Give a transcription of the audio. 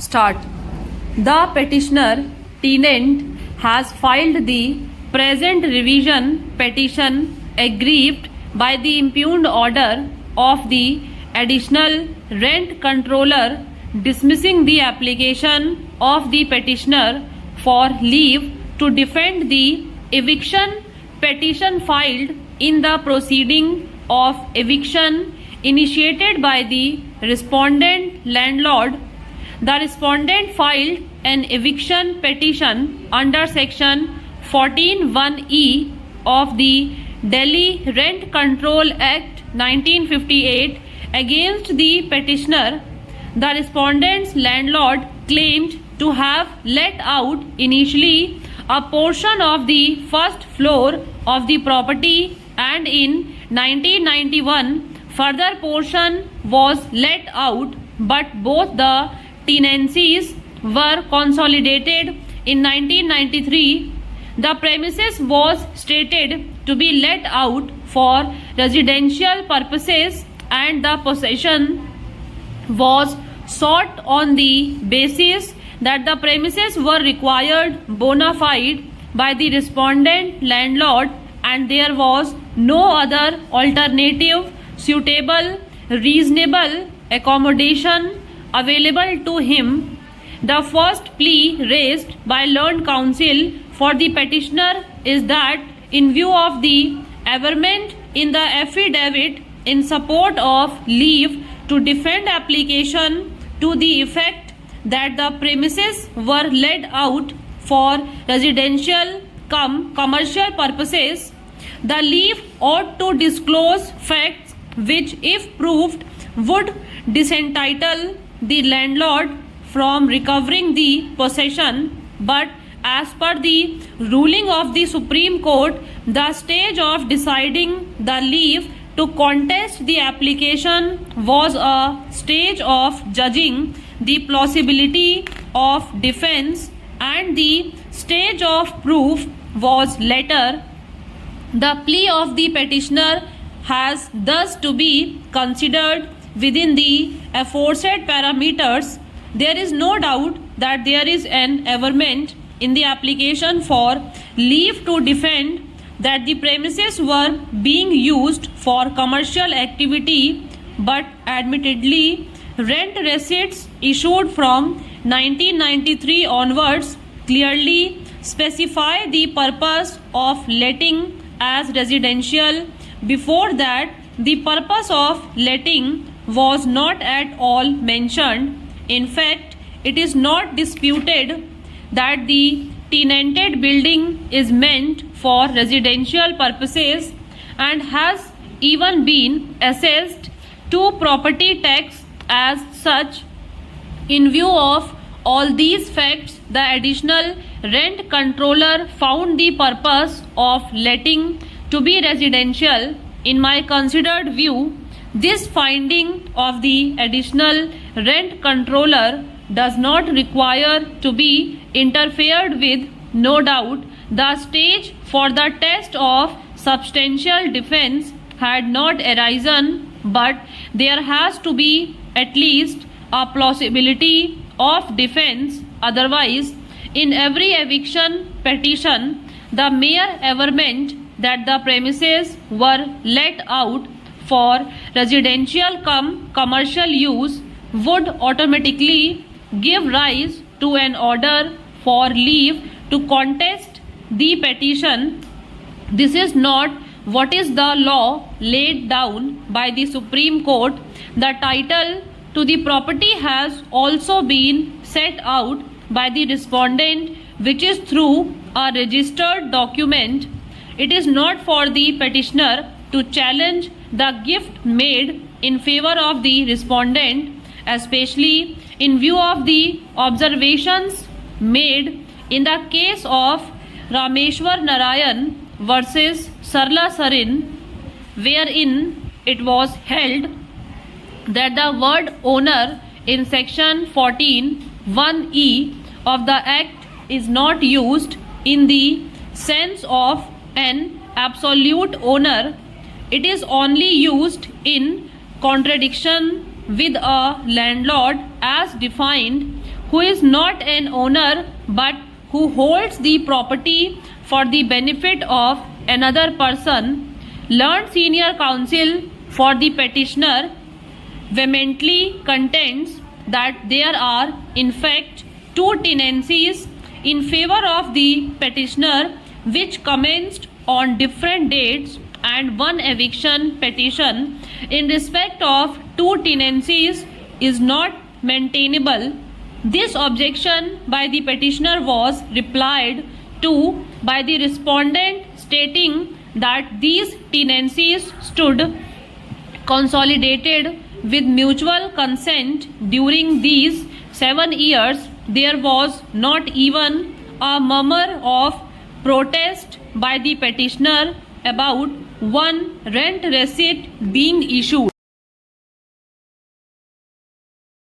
Start. The petitioner tenant has filed the present revision petition aggrieved by the impugned order of the additional rent controller dismissing the application of the petitioner for leave to defend the eviction petition filed in the proceeding of eviction initiated by the respondent landlord. The respondent filed an eviction petition under section 14(1)(e) of the Delhi Rent Control Act 1958 against the petitioner. The respondent's landlord claimed to have let out initially a portion of the first floor of the property, and in 1991 further portion was let out, but both the tenancies were consolidated in 1993. The premises was stated to be let out for residential purposes, and the possession was sought on the basis that the premises were required bona fide by the respondent landlord and there was no other alternative suitable reasonable accommodation available to him. The first plea raised by learned counsel for the petitioner is that in view of the averment in the affidavit in support of leave to defend application to the effect that the premises were let out for residential commercial purposes, the leave ought to disclose facts which, if proved, would disentitle the landlord from recovering the possession. But as per the ruling of the Supreme Court, the stage of deciding the leave to contest the application was a stage of judging the plausibility of defense, and the stage of proof was later. The plea of the petitioner has thus to be considered within the aforesaid parameters. There is no doubt that there is an averment in the application for leave to defend that the premises were being used for commercial activity, but admittedly rent receipts issued from 1993 onwards clearly specify the purpose of letting as residential. Before that, the purpose of letting was not at all mentioned. In fact, it is not disputed that the tenanted building is meant for residential purposes and has even been assessed to property tax as such. In view of all these facts, the additional rent controller found the purpose of letting to be residential. In my considered view, this finding of the additional rent controller does not require to be interfered with. No doubt, the stage for the test of substantial defense had not arisen, but there has to be at least a plausibility of defense. Otherwise, in every eviction petition, the mere averment that the premises were let out for residential commercial use would automatically give rise to an order for leave to contest the petition. This is not what is the law laid down by the Supreme Court. The title to the property has also been set out by the respondent, which is through a registered document. It is not for the petitioner to challenge the gift made in favor of the respondent, especially in view of the observations made in the case of Rameshwar Narayan versus Sarla Sarin, wherein it was held that the word owner in section 14(1)(e) of the Act is not used in the sense of an absolute owner. It is only used in contradiction with a landlord as defined, who is not an owner but who holds the property for the benefit of another person, learned senior counsel for the petitioner vehemently contends that there are in fact two tenancies in favor of the petitioner which commenced on different dates, and one eviction petition in respect of two tenancies is not maintainable. This objection by the petitioner was replied to by the respondent stating that these tenancies stood consolidated with mutual consent during these 7 years. There was not even a murmur of protest by the petitioner about one rent receipt being issued.